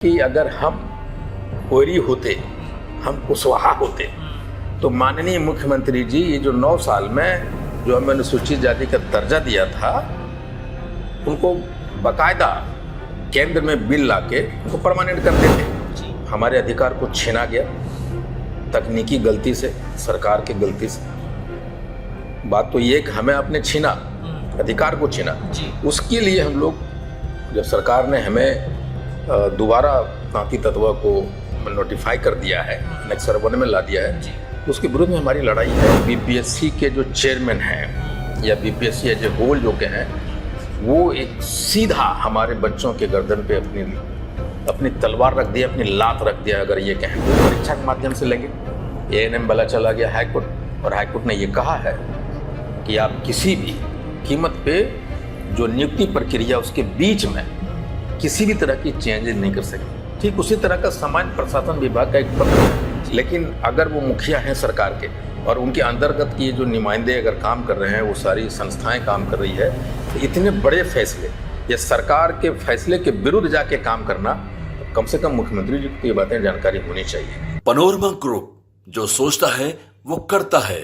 कि अगर हम कोयरी होते, हम कुशवाहा होते, तो माननीय मुख्यमंत्री जी ये जो 9 साल में जो हमें अनुसूचित जाति का दर्जा दिया था, उनको बाकायदा केंद्र में बिल लाके उनको परमानेंट कर देते। हमारे अधिकार को छीना गया तकनीकी गलती से, सरकार की गलती से। बात तो ये कि हमें आपने छीना, अधिकार को छीना। उसके लिए हम लोग, जब सरकार ने हमें दोबारा तांती तत्व को नोटिफाई कर दिया है, नेक्स्ट सर्वर में ला दिया है, तो उसके विरुद्ध में हमारी लड़ाई है। बीपीएससी के जो चेयरमैन हैं या बीपीएससी एज ए होल जो के हैं, वो एक सीधा हमारे बच्चों के गर्दन पे अपनी तलवार रख दिया, अपनी लात रख दिया। अगर ये कहें तो परीक्षा के माध्यम से लेंगे। एएनएम वाला चला गया हाईकोर्ट, और हाईकोर्ट ने ये कहा है कि आप किसी भी कीमत पे जो नियुक्ति प्रक्रिया उसके बीच में किसी भी तरह की चेंजेस नहीं कर सकते। ठीक उसी तरह का सामान्य प्रशासन विभाग का एक पद है, लेकिन अगर वो मुखिया हैं सरकार के और उनके अंतर्गत की जो नुमाइंदे अगर काम कर रहे हैं, वो सारी संस्थाएं काम कर रही है, तो इतने बड़े फैसले या सरकार के फैसले के विरुद्ध जाके काम करना, कम से कम मुख्यमंत्री जी को ये बातें जानकारी होनी चाहिए। पनोरमा ग्रुप, जो सोचता है वो करता है।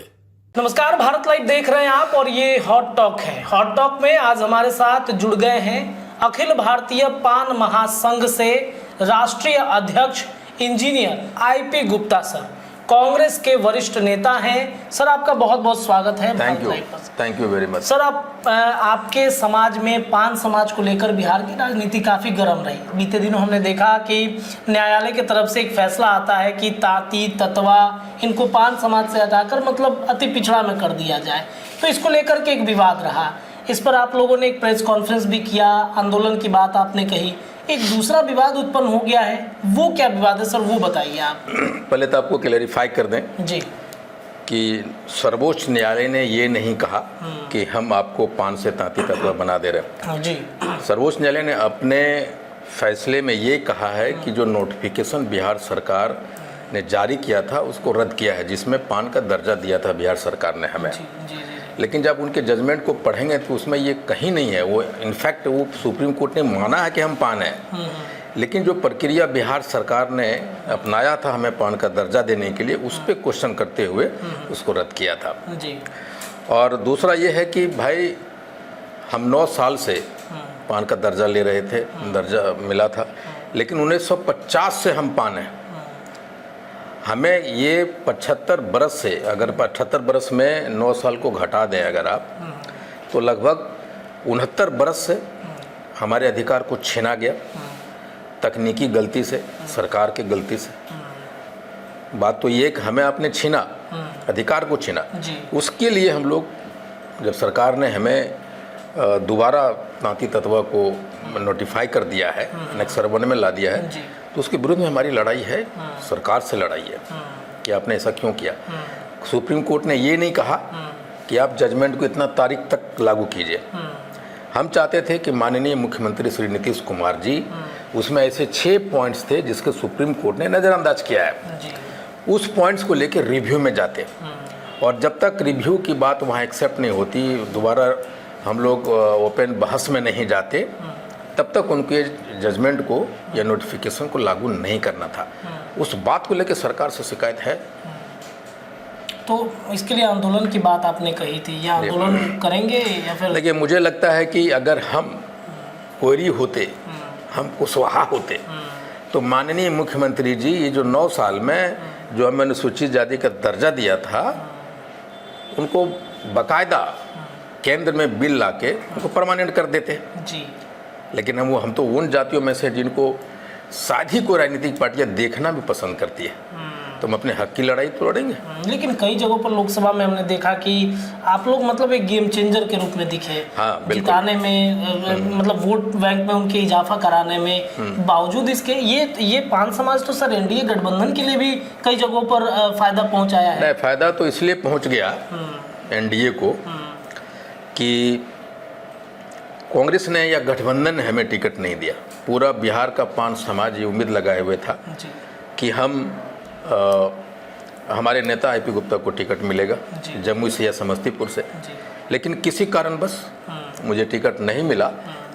नमस्कार, भारत लाइव देख रहे हैं आप और ये हॉट टॉक है। हॉट टॉक में आज हमारे साथ जुड़ गए हैं अखिल भारतीय पान महासंघ से राष्ट्रीय अध्यक्ष engineer IP Gupta sir, Congress के वरिष्ठ नेता हैं। सर, आपका बहुत बहुत स्वागत है। Thank you very much. Sir, आपके समाज में पान समाज को लेकर बिहार की राजनीति काफ़ी गर्म रही। बीते दिनों हमने देखा कि न्यायालय की तरफ से एक फैसला आता है कि तांती ततवा इनको पान समाज से हटाकर मतलब अति पिछड़ा में कर दिया जाए, तो इसको लेकर के एक विवाद रहा। इस पर आप लोगों ने एक प्रेस कॉन्फ्रेंस भी किया, आंदोलन की बात आपने कही। एक दूसरा विवाद उत्पन्न हो गया है, वो क्या विवाद है सर, वो बताइए आप। पहले तो आपको क्लैरिफाई कर दें जी कि सर्वोच्च न्यायालय ने ये नहीं कहा कि हम आपको पान से तांती तत्व बना दे रहे हैं। जी, सर्वोच्च न्यायालय ने अपने फैसले में ये कहा है कि जो नोटिफिकेशन बिहार सरकार ने जारी किया था उसको रद्द किया है, जिसमें पान का दर्जा दिया था बिहार सरकार ने हमें। जी। लेकिन जब उनके जजमेंट को पढ़ेंगे तो उसमें ये कहीं नहीं है। वो इनफैक्ट वो सुप्रीम कोर्ट ने माना है कि हम पान हैं, लेकिन जो प्रक्रिया बिहार सरकार ने अपनाया था हमें पान का दर्जा देने के लिए, उस पर क्वेश्चन करते हुए उसको रद्द किया था। जी। और दूसरा ये है कि भाई हम 9 साल से पान का दर्जा ले रहे थे, दर्जा मिला था, लेकिन 1950 से हम पान हैं। हमें ये 75 बरस से, अगर 78 बरस में 9 साल को घटा दें अगर आप, तो लगभग 69 बरस से हमारे अधिकार को छीना गया तकनीकी गलती से, सरकार की गलती से। बात तो ये कि हमें आपने छीना, अधिकार को छीना। उसके लिए हम लोग, जब सरकार ने हमें दोबारा तांती तत्व को नोटिफाई कर दिया है, नेक्स्ट सर्वर में ला दिया है, तो उसके विरुद्ध में हमारी लड़ाई है, सरकार से लड़ाई है कि आपने ऐसा क्यों किया। सुप्रीम कोर्ट ने ये नहीं कहा कि आप जजमेंट को इतना तारीख तक लागू कीजिए। हम चाहते थे कि माननीय मुख्यमंत्री श्री नीतीश कुमार जी, उसमें ऐसे 6 पॉइंट्स थे जिसके सुप्रीम कोर्ट ने नज़रअंदाज किया है, उस पॉइंट्स को लेकर रिव्यू में जाते, और जब तक रिव्यू की बात वहाँ एक्सेप्ट नहीं होती, दोबारा हम लोग ओपन बहस में नहीं जाते, तब तक उनके जजमेंट को या नोटिफिकेशन को लागू नहीं करना था। उस बात को लेकर सरकार से शिकायत है। तो इसके लिए आंदोलन की बात आपने कही थी, या आंदोलन करेंगे या फिर? देखिए, मुझे लगता है कि अगर हम कोयरी होते, हम कुशवाहा होते, तो माननीय मुख्यमंत्री जी ये जो 9 साल में जो हमें अनुसूचित जाति का दर्जा दिया था, उनको बाकायदा केंद्र में बिल लाके उनको परमानेंट कर देते। जी। लेकिन हम तो उन जातियों में से जिनको शायद ही कोई राजनीतिक पार्टियां देखना भी पसंद करती है, तो हम अपने हक की लड़ाई तो लड़ेंगे। लेकिन कई जगहों पर लोकसभा में हमने देखा कि आप लोग मतलब एक गेम चेंजर के रूप में दिखे। हाँ, जिताने में, मतलब वोट बैंक में उनके इजाफा कराने में। बावजूद इसके ये पान समाज तो सर एनडीए गठबंधन के लिए भी कई जगहों पर फायदा पहुंचाया है। नहीं, फायदा तो इसलिए पहुंच गया एनडीए को कि कांग्रेस ने या गठबंधन ने हमें टिकट नहीं दिया। पूरा बिहार का पान समाज ये उम्मीद लगाए हुए था कि हमारे नेता आईपी गुप्ता को टिकट मिलेगा जम्मू से या समस्तीपुर से, लेकिन किसी कारणवश मुझे टिकट नहीं मिला।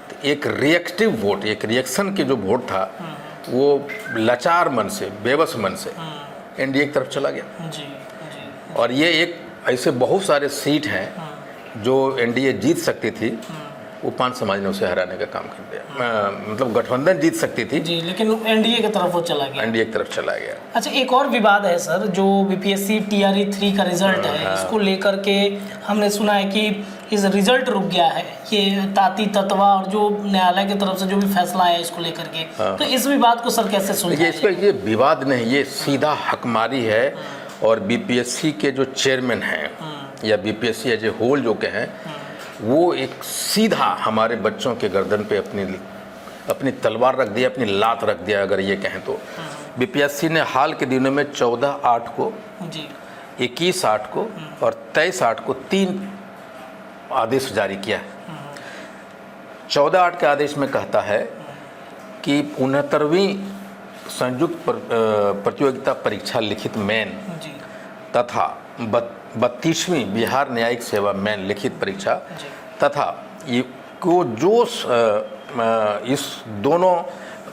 तो एक रिएक्टिव वोट, एक रिएक्शन की जो वोट था, वो लाचार मन से, बेबस मन से एनडीए की तरफ चला गया। जी जी। और ये एक ऐसे बहुत सारे सीट हैं जो एनडीए जीत सकती थी, वो 5 समाज ने उसे हराने का काम कर दिया। मतलब गठबंधन जीत सकती थी जी, लेकिन एनडीए की तरफ वो चला गया। एनडीए की तरफ चला गया। अच्छा, एक और विवाद है सर, जो बीपीएससी TRE 3 का रिजल्ट है, इसको लेकर के हमने सुना है कि इस रिजल्ट रुक गया है, ये ताती तत्वा और जो न्यायालय की तरफ से जो भी फैसला आया इसको लेकर के, तो इस विवाद को सर कैसे सुलझाएंगे? इसका ये विवाद नहीं, ये सीधा हकमारी है। और बीपीएससी के जो चेयरमैन हैं या बीपीएससी एज ए होल जो के हैं, वो एक सीधा हमारे बच्चों के गर्दन पे अपनी तलवार रख दिया, अपनी लात रख दिया, अगर ये कहें तो। बीपीएससी ने हाल के दिनों में 14/8 को जी, 21/8 को और 23/8 को 3 आदेश जारी किया है। 14/8 के आदेश में कहता है कि 69वीं संयुक्त प्रतियोगिता परीक्षा लिखित मेन जी, तथा 32वीं बिहार न्यायिक सेवा मेन लिखित परीक्षा तथा ये को जो इस दोनों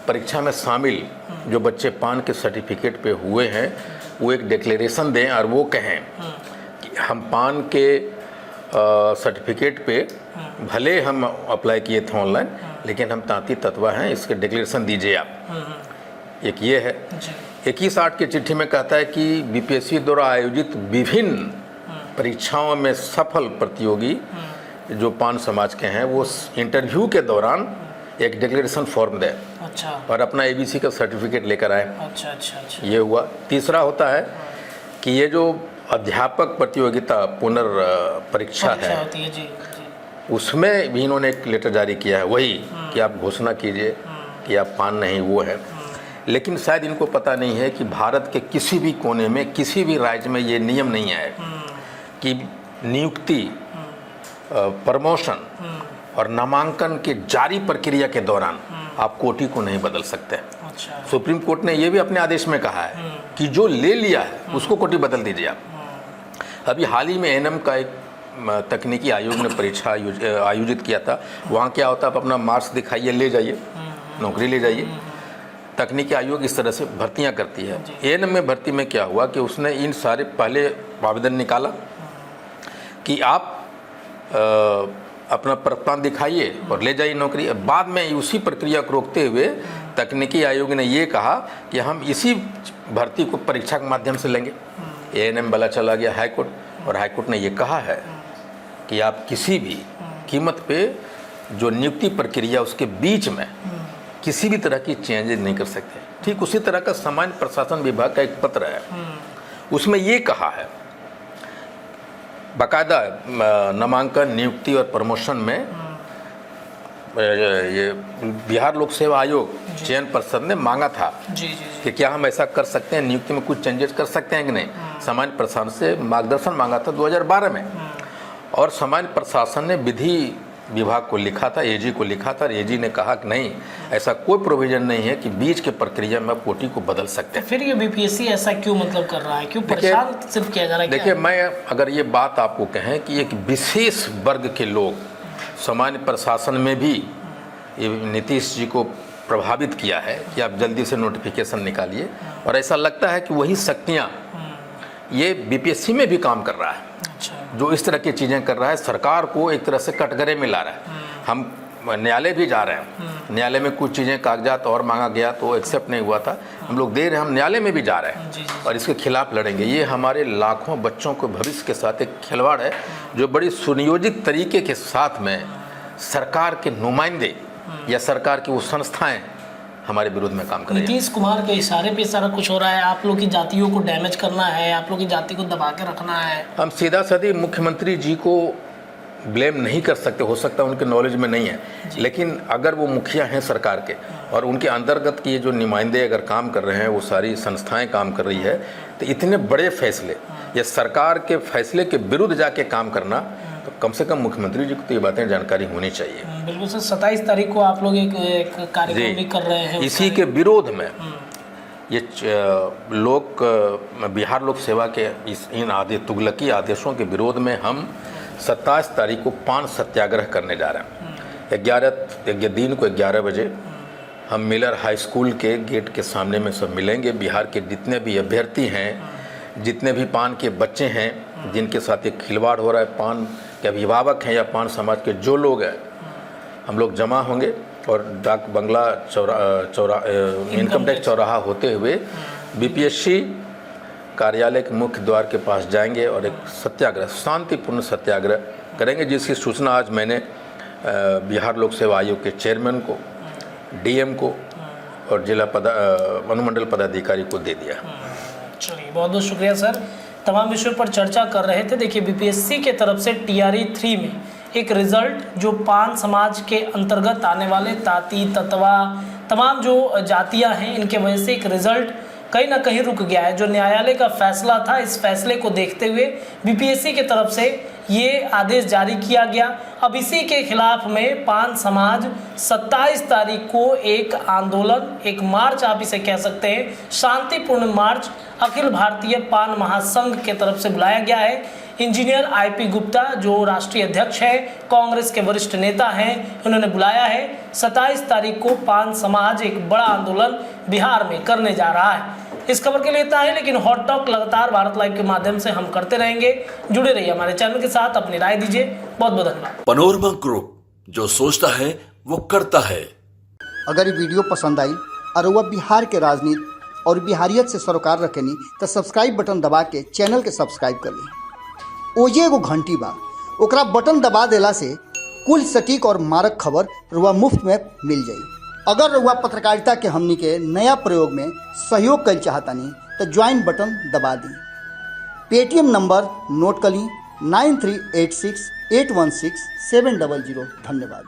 परीक्षा में शामिल जो बच्चे पान के सर्टिफिकेट पे हुए हैं, वो एक डिक्लेरेशन दें और वो कहें कि हम पान के सर्टिफिकेट पे भले हम अप्लाई किए थे ऑनलाइन, लेकिन हम तांती तत्वा हैं, इसके डिक्लेरेशन दीजिए आप। एक ये है। 21/8 की चिट्ठी में कहता है कि बीपीएससी द्वारा आयोजित विभिन्न परीक्षाओं में सफल प्रतियोगी जो 5 समाज के हैं, वो इंटरव्यू के दौरान एक डिक्लेरेशन फॉर्म दें। अच्छा, और अपना एबीसी का सर्टिफिकेट लेकर आए। अच्छा अच्छा अच्छा। ये हुआ। तीसरा होता है कि ये जो अध्यापक प्रतियोगिता पुनर्परीक्षा है, होती है जी जी, उसमें भी इन्होंने एक लेटर जारी किया है, वही कि आप घोषणा कीजिए कि आप पान नहीं वो है। लेकिन शायद इनको पता नहीं है कि भारत के किसी भी कोने में, किसी भी राज्य में ये नियम नहीं है कि नियुक्ति, प्रमोशन और नामांकन के जारी प्रक्रिया के दौरान आप कोटि को नहीं बदल सकते। अच्छा, सुप्रीम कोर्ट ने ये भी अपने आदेश में कहा है कि जो ले लिया है उसको कोटि बदल दीजिए आप। अभी हाल ही में एनएम का एक तकनीकी आयोग ने परीक्षा आयोजित किया था। वहाँ क्या होता है, आप अपना मार्क्स दिखाइए, ले जाइए, नौकरी ले जाइए। तकनीकी आयोग इस तरह से भर्तियां करती है। एएनएम में भर्ती में क्या हुआ कि उसने इन सारे पहले आवेदन निकाला कि आप अपना प्रमाण दिखाइए और ले जाइए नौकरी। बाद में उसी प्रक्रिया को रोकते हुए तकनीकी आयोग ने ये कहा कि हम इसी भर्ती को परीक्षा के माध्यम से लेंगे। एएनएम वाला चला गया हाईकोर्ट, और हाईकोर्ट ने ये कहा है कि आप किसी भी कीमत पे जो नियुक्ति प्रक्रिया उसके बीच में किसी भी तरह की चेंजेस नहीं कर सकते। ठीक उसी तरह का सामान्य प्रशासन विभाग का एक पत्र है, उसमें ये कहा है बाकायदा नामांकन, नियुक्ति और प्रमोशन में ये बिहार लोक सेवा आयोग चयन पर्षद ने मांगा था कि क्या हम ऐसा कर सकते हैं, नियुक्ति में कुछ चेंजेस कर सकते हैं कि नहीं। सामान्य प्रशासन से मार्गदर्शन मांगा था 2012 में, और सामान्य प्रशासन ने विधि विभाग को लिखा था, एजी को लिखा था, और एजी ने कहा कि नहीं, ऐसा कोई प्रोविजन नहीं है कि बीच के प्रक्रिया में आप कोटि को बदल सकते हैं। फिर ये बीपीएससी ऐसा क्यों मतलब कर रहा है, क्यों परेशान सिर्फ किया जा रहा है? देखिए, मैं अगर ये बात आपको कहें कि एक विशेष वर्ग के लोग सामान्य प्रशासन में भी ये नीतीश जी को प्रभावित किया है कि आप जल्दी से नोटिफिकेशन निकालिए, और ऐसा लगता है कि वही शक्तियाँ ये बीपीएससी में भी काम कर रहा है। जो इस तरह की चीज़ें कर रहा है, सरकार को एक तरह से कटघरे में ला रहा है। हम न्यायालय भी जा रहे हैं, न्यायालय में कुछ चीज़ें कागजात और मांगा गया तो एक्सेप्ट नहीं हुआ था, हम लोग दे रहे हैं, हम न्यायालय में भी जा रहे हैं और इसके खिलाफ लड़ेंगे। ये हमारे लाखों बच्चों के भविष्य के साथ एक खिलवाड़ है, जो बड़ी सुनियोजित तरीके के साथ में सरकार के नुमाइंदे या सरकार की वो संस्थाएँ हमारे विरोध में काम कर रही है। नीतीश कुमार के इशारे पे सारा कुछ हो रहा है, आप लोग की जातियों को डैमेज करना है, आप लोग की जाति को दबा के रखना है। हम सीधा साधी मुख्यमंत्री जी को ब्लेम नहीं कर सकते, हो सकता है उनके नॉलेज में नहीं है, लेकिन अगर वो मुखिया हैं सरकार के और उनके अंतर्गत की जो नुमाइंदे अगर काम कर रहे हैं, वो सारी संस्थाएं काम कर रही है, तो इतने बड़े फैसले या सरकार के फैसले के विरुद्ध जाके काम करना, तो कम से कम मुख्यमंत्री जी को तो ये बातें जानकारी होनी चाहिए। बिल्कुल सर, 27 तारीख को आप लोग एक कार्यक्रम भी कर रहे हैं, इसी के विरोध में ये लोग बिहार लोक सेवा के इन आदेश, तुगलकी आदेशों के विरोध में हम 27 तारीख को पान सत्याग्रह करने जा रहे हैं। 11 दिन को 11 बजे हम मिलर हाई स्कूल के गेट के सामने में सब मिलेंगे। बिहार के जितने भी अभ्यर्थी हैं, जितने भी पान के बच्चे हैं जिनके साथ एक खिलवाड़ हो रहा है, पान के अभिभावक हैं या पान समाज के जो लोग हैं, हम लोग जमा होंगे और डाक बंगला इनकम टैक्स चौराहा होते हुए बीपीएससी कार्यालय के मुख्य द्वार के पास जाएंगे और एक सत्याग्रह, शांतिपूर्ण सत्याग्रह करेंगे, जिसकी सूचना आज मैंने बिहार लोक सेवा आयोग के चेयरमैन को, डीएम को और जिला अनुमंडल पदाधिकारी को दे दिया। चलिए, बहुत बहुत शुक्रिया सर। तमाम विषयों पर चर्चा कर रहे थे। देखिए, बीपीएससी के तरफ से TRE 3 में एक रिजल्ट जो पान समाज के अंतर्गत आने वाले ताती, ततवा, तमाम जो जातियां हैं, इनके वजह से एक रिजल्ट कहीं ना कहीं रुक गया है। जो न्यायालय का फैसला था, इस फैसले को देखते हुए बीपीएससी के तरफ से ये आदेश जारी किया गया। अब इसी के खिलाफ में पान समाज 27 तारीख को एक आंदोलन, एक मार्च आप इसे कह सकते हैं, शांतिपूर्ण मार्च अखिल भारतीय पान महासंघ के तरफ से बुलाया गया है। इंजीनियर IP गुप्ता जो राष्ट्रीय अध्यक्ष हैं, कांग्रेस के वरिष्ठ नेता हैं, उन्होंने बुलाया है। 27 तारीख को पान समाज एक बड़ा आंदोलन बिहार में करने जा रहा है। इस खबर के लिए इतना है, लेकिन हॉट टॉक लगातार भारत लाइव के माध्यम से हम करते रहेंगे। जुड़े रहिए हमारे चैनल के साथ, अपनी राय दीजिए। बहुत बहुत धन्यवाद। पनोरमा ग्रुप, जो सोचता है वो करता है। अगर ये वीडियो पसंद आई और वह बिहार के राजनीति और बिहारियत से सरोकार रखेनी तो सब्सक्राइब बटन दबा के चैनल के सब्सक्राइब कर ली। ओजे एगो घंटी बा, ओकरा बटन दबा देला से कुल सटीक और मारक खबर रुआ मुफ्त में मिल जाई। अगर रुआ पत्रकारिता के हमनी के नया प्रयोग में सहयोग कर चाहतानी तो ज्वाइन बटन दबा दी। पेटीएम नंबर नोट कर ली 9386816700। धन्यवाद।